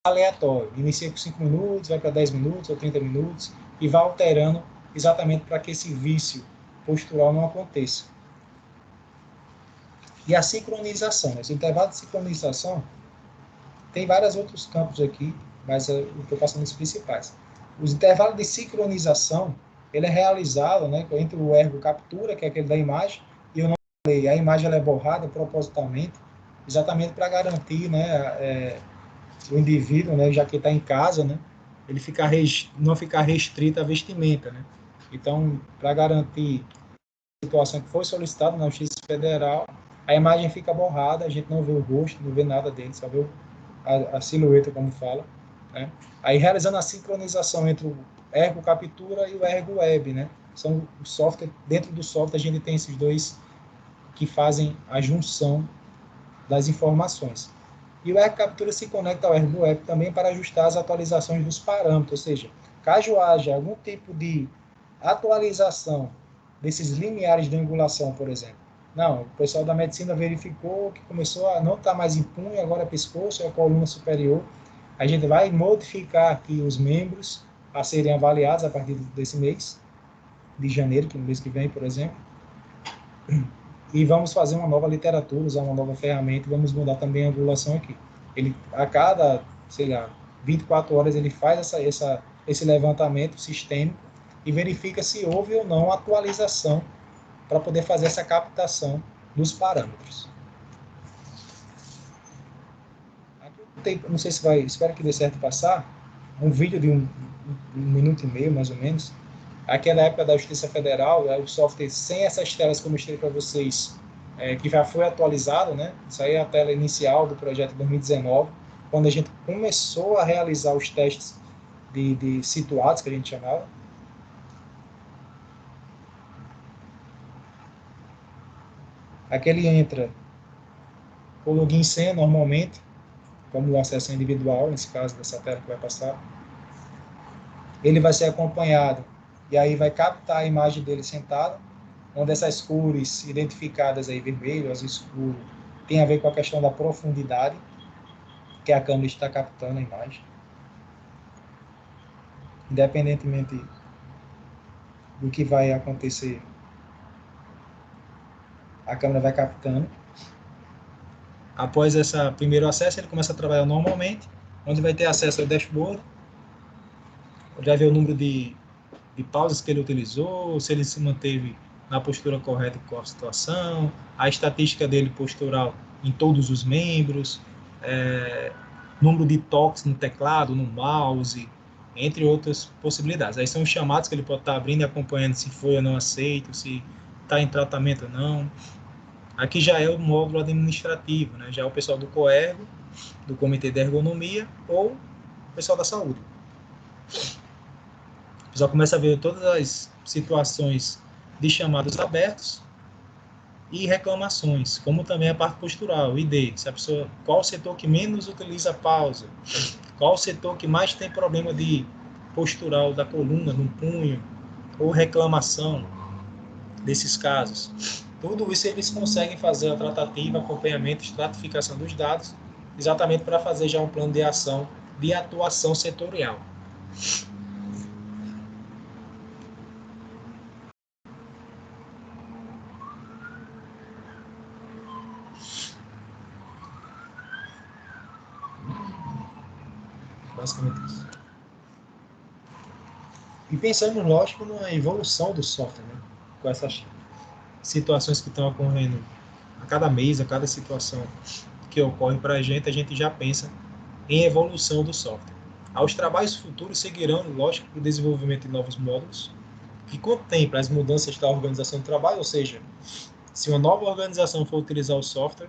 aleatório. Inicia com 5 minutos, vai para 10 minutos ou 30 minutos e vai alterando exatamente para que esse vício postural não aconteça. E a sincronização, né? Esse intervalo de sincronização tem vários outros campos aqui, mas eu estou passando os principais. Os intervalos de sincronização, ele é realizado, né, entre o ergo captura, que é aquele da imagem, e eu não falei, a imagem ela é borrada propositalmente, exatamente para garantir, né, o indivíduo, né, já que está em casa, né, ele não ficar restrito à vestimenta, né. Então, para garantir a situação que foi solicitada na Justiça Federal, a imagem fica borrada, a gente não vê o rosto, não vê nada dele, só vê a silhueta, como fala, né? Aí, realizando a sincronização entre o Ergo Captura e o Ergo Web, né? São o software, dentro do software a gente tem esses dois que fazem a junção das informações. E o Ergo Captura se conecta ao Ergo Web também para ajustar as atualizações dos parâmetros, ou seja, caso haja algum tipo de atualização desses limiares de angulação, por exemplo. Não, o pessoal da medicina verificou que começou a não estar mais em punho, agora é pescoço, é a coluna superior. A gente vai modificar aqui os membros a serem avaliados a partir desse mês, de janeiro, que é o mês que vem, por exemplo. E vamos fazer uma nova literatura, usar uma nova ferramenta, e vamos mudar também a angulação aqui. Ele, a cada, sei lá, 24 horas, ele faz esse levantamento sistêmico e verifica se houve ou não atualização para poder fazer essa captação dos parâmetros. Aqui tem, não sei se vai, espero que dê certo passar, um vídeo de um minuto e meio, mais ou menos. Aqui é da época da Justiça Federal, o software sem essas telas que eu mostrei para vocês, que já foi atualizado, né? Isso aí é a tela inicial do projeto de 2019, quando a gente começou a realizar os testes de situados, que a gente chamava. Aqui ele entra o login e senha normalmente, como o acesso individual, nesse caso dessa tela que vai passar. Ele vai ser acompanhado, e aí vai captar a imagem dele sentado, onde essas cores identificadas aí, vermelho, azul escuro, tem a ver com a questão da profundidade, que a câmera está captando a imagem. Independentemente do que vai acontecer, a câmera vai captando. Após esse primeiro acesso, ele começa a trabalhar normalmente, onde vai ter acesso ao dashboard, onde vai ver o número de pausas que ele utilizou, se ele se manteve na postura correta com a situação, a estatística dele postural em todos os membros, número de toques no teclado, no mouse, entre outras possibilidades. Aí são os chamados que ele pode estar abrindo e acompanhando se foi ou não aceito, se está em tratamento ou não. Aqui já é o módulo administrativo, né? Já é o pessoal do COERGO, do Comitê de Ergonomia, ou o pessoal da saúde. O pessoal começa a ver todas as situações de chamados abertos e reclamações, como também a parte postural, ID, se a pessoa, qual o setor que menos utiliza pausa, qual o setor que mais tem problema de postural da coluna, no punho, ou reclamação desses casos. Tudo isso eles conseguem fazer a tratativa, acompanhamento, estratificação dos dados, exatamente para fazer já um plano de ação, de atuação setorial. Basicamente isso. E pensamos, lógico, na evolução do software, né? Com essas situações que estão ocorrendo a cada mês, a cada situação que ocorre para a gente já pensa em evolução do software. Os trabalhos futuros seguirão, lógico, o desenvolvimento de novos módulos que contemplam as mudanças da organização do trabalho, ou seja, se uma nova organização for utilizar o software,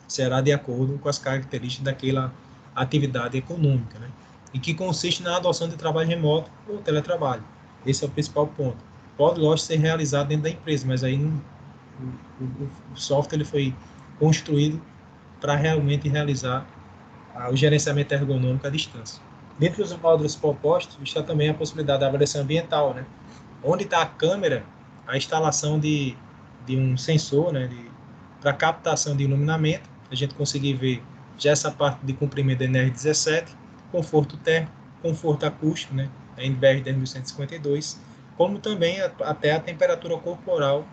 será de acordo com as características daquela atividade econômica, né? E que consiste na adoção de trabalho remoto ou teletrabalho. Esse é o principal ponto. Pode, lógico, ser realizado dentro da empresa, mas aí o software ele foi construído para realmente realizar o gerenciamento ergonômico à distância. Dentro dos módulos propostos está também a possibilidade da avaliação ambiental, né? Onde está a câmera, a instalação de um sensor, né, para captação de iluminamento, a gente conseguir ver já essa parte de comprimento da NR17, conforto térmico, conforto acústico, né, a NBR 10152, como também até a temperatura corporal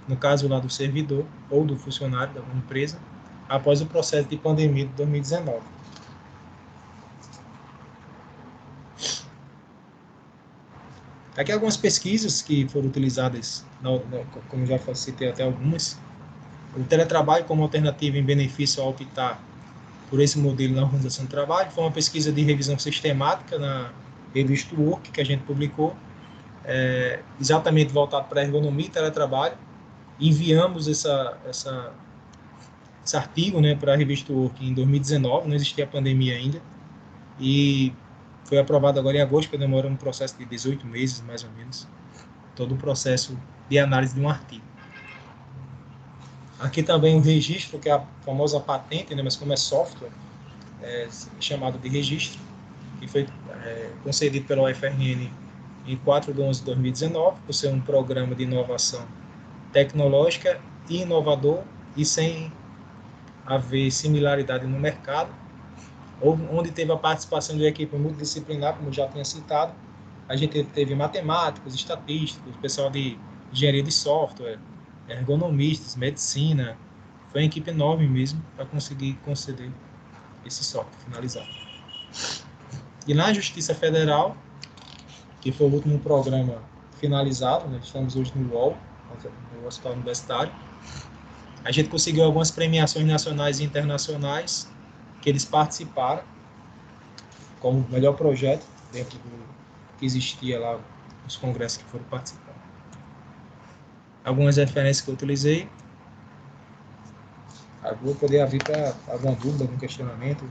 no caso lá do servidor ou do funcionário da empresa, após o processo de pandemia de 2019. Aqui algumas pesquisas que foram utilizadas, como já citei até algumas. O teletrabalho como alternativa em benefício ao optar por esse modelo na organização do trabalho foi uma pesquisa de revisão sistemática na revista Work, que a gente publicou, exatamente voltado para a ergonomia e teletrabalho. Enviamos esse artigo, né, para a revista Work em 2019, não existia a pandemia ainda, e foi aprovado agora em agosto, que demora um processo de 18 meses, mais ou menos, todo o processo de análise de um artigo. Aqui também o registro, que é a famosa patente, né, mas como é software, chamado de registro, que foi concedido pela UFRN em 4 de 11 de 2019, por ser um programa de inovação tecnológica e inovador e sem haver similaridade no mercado, onde teve a participação de uma equipe multidisciplinar, como já tinha citado. A gente teve matemáticos, estatísticos, pessoal de engenharia de software, ergonomistas, medicina. Foi uma equipe enorme mesmo para conseguir conceder esse software finalizado. E na Justiça Federal, que foi o último programa finalizado, né, estamos hoje no UOL, no Hospital Universitário, a gente conseguiu algumas premiações nacionais e internacionais que eles participaram como melhor projeto dentro do que existia lá nos congressos que foram participar. Algumas referências que eu utilizei. Vou poder abrir para alguma dúvida, algum questionamento.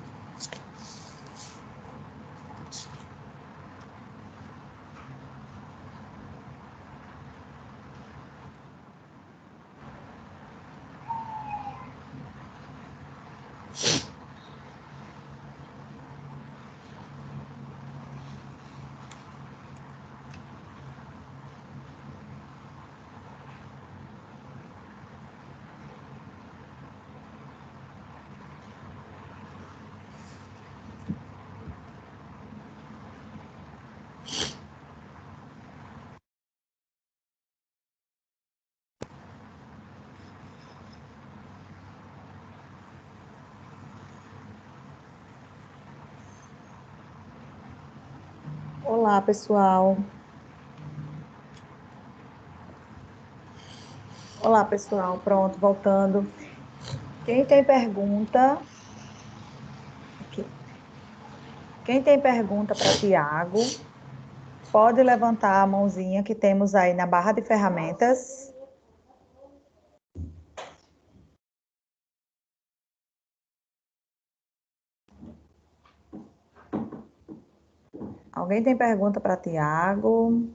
Olá, pessoal. Olá, pessoal. Pronto, voltando. Quem tem pergunta? Aqui. Quem tem pergunta para Tiago, pode levantar a mãozinha que temos aí na barra de ferramentas. Alguém tem pergunta para Tiago?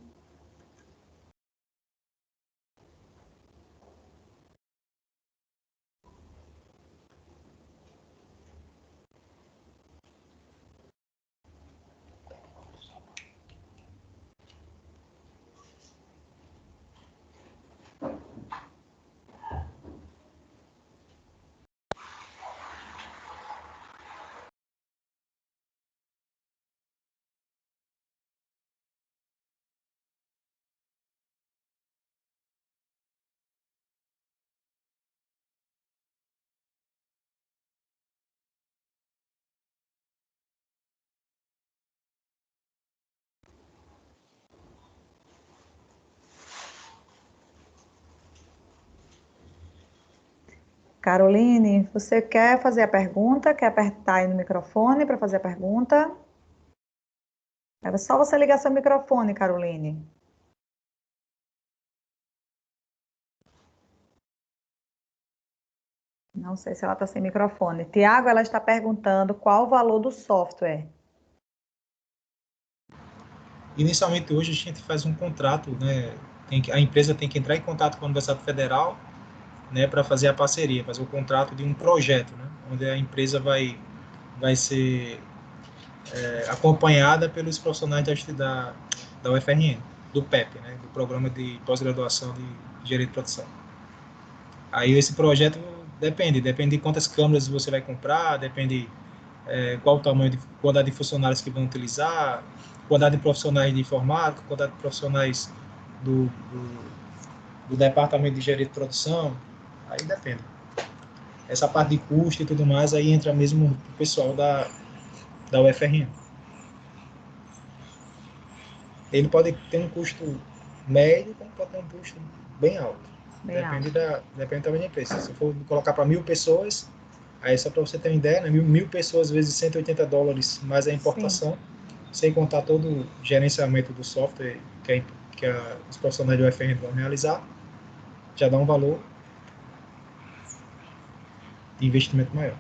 Caroline, você quer fazer a pergunta? Quer apertar aí no microfone para fazer a pergunta? Era só você ligar seu microfone, Caroline. Não sei se ela está sem microfone. Tiago, ela está perguntando qual o valor do software.
Inicialmente, hoje, a gente faz um contrato, né? A empresa tem que entrar em contato com a Universidade Federal, né, para fazer a parceria, fazer o contrato de um projeto, né, onde a empresa vai ser acompanhada pelos profissionais da UFRN, do PEP, né, do Programa de Pós-Graduação de Engenharia de Produção. Aí esse projeto depende de quantas câmeras você vai comprar, depende qual o tamanho, quantidade de funcionários que vão utilizar, quantidade de profissionais de informática, quantidade de profissionais do departamento de engenharia de produção, aí depende. Essa parte de custo e tudo mais, aí entra mesmo o pessoal da UFRN. Ele pode ter um custo médio, como pode ter um custo bem alto. Depende também da empresa. Se for colocar para 1.000 pessoas, aí só para você ter uma ideia, né? 1.000 pessoas vezes $180 mais a importação, sim, sem contar todo o gerenciamento do software que os profissionais do UFRN vão realizar, já dá um valor de investimento maior.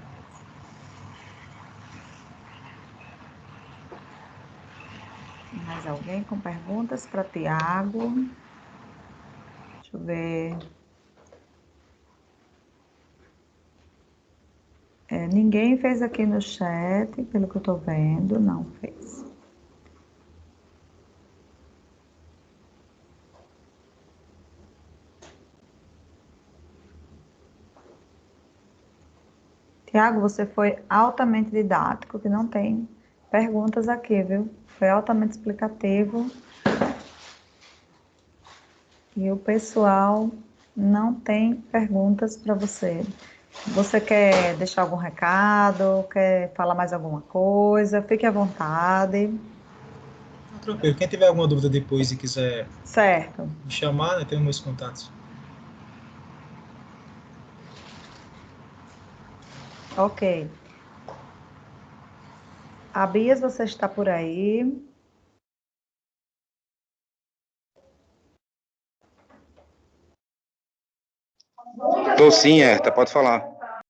Mais alguém com perguntas para Tiago? Deixa eu ver. Ninguém fez aqui no chat, pelo que eu estou vendo, não fez. Tiago, você foi altamente didático, que não tem perguntas aqui, viu? Foi altamente explicativo. E o pessoal não tem perguntas para você. Você quer deixar algum recado? Quer falar mais alguma coisa? Fique à vontade.
Tranquilo. Quem tiver alguma dúvida depois e quiser me chamar, né, tem os meus contatos.
Ok. A Bias, você está por aí?
Estou sim, Herta, pode falar.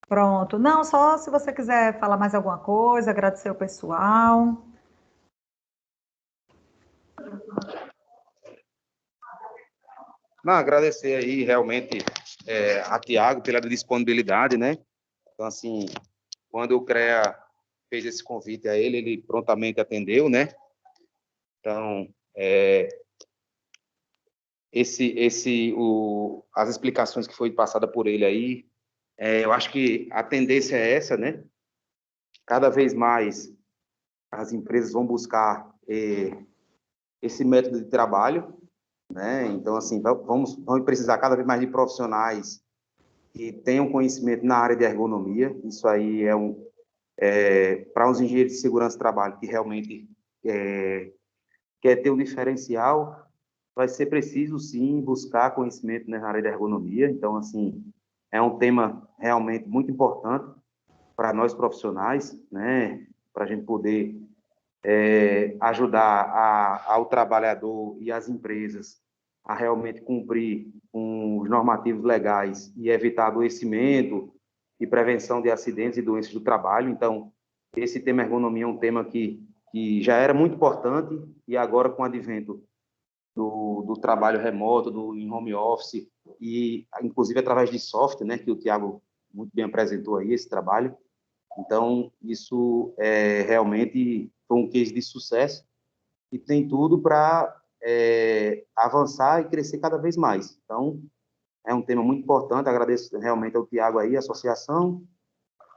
Pronto. Não, só se você quiser falar mais alguma coisa, agradecer o pessoal.
Não, agradecer aí realmente a Tiago pela disponibilidade, né? Então, assim, quando o CREA fez esse convite a ele, ele prontamente atendeu, né? Então, as explicações que foi passada por ele aí, eu acho que a tendência é essa, né? Cada vez mais as empresas vão buscar esse método de trabalho, né? Então, assim, vamos precisar cada vez mais de profissionais que tenham conhecimento na área de ergonomia. Isso aí para os engenheiros de segurança do trabalho que realmente quer ter um diferencial, vai ser preciso, sim, buscar conhecimento na área de ergonomia. Então, assim, é um tema realmente muito importante para nós profissionais, né? Para a gente poder ajudar ao trabalhador e às empresas a realmente cumprir com os normativos legais e evitar adoecimento e prevenção de acidentes e doenças do trabalho. Então, esse tema ergonomia é um tema que já era muito importante e agora, com o advento do trabalho remoto, em home office, e inclusive através de software, né, que o Tiago muito bem apresentou aí, esse trabalho. Então, isso realmente foi um case de sucesso e tem tudo para avançar e crescer cada vez mais. Então, é um tema muito importante. Agradeço realmente ao Tiago aí, a associação,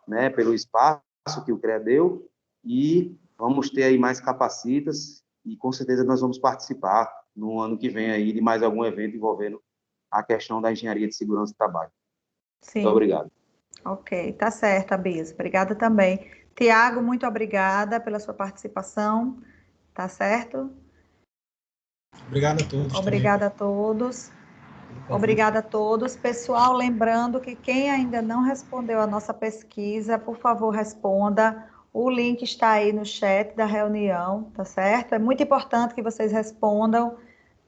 né, pelo espaço que o CREA deu, e vamos ter aí mais capacitas e com certeza nós vamos participar no ano que vem aí de mais algum evento envolvendo a questão da engenharia de segurança do trabalho.
Sim.
Muito obrigado.
Ok, tá certo, Abis. Obrigada também. Tiago, muito obrigada pela sua participação, tá certo?
Obrigado a todos.
Obrigada a todos. Obrigada a todos. Pessoal, lembrando que quem ainda não respondeu a nossa pesquisa, por favor, responda. O link está aí no chat da reunião, tá certo? É muito importante que vocês respondam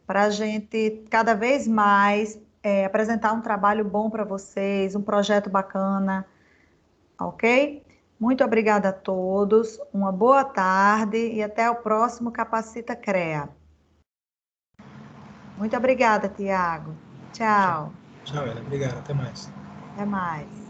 para a gente cada vez mais apresentar um trabalho bom para vocês, um projeto bacana, ok? Muito obrigada a todos, uma boa tarde e até o próximo Capacita CREA. Muito obrigada, Tiago. Tchau.
Tchau, Ela. Obrigado. Até mais.
Até mais.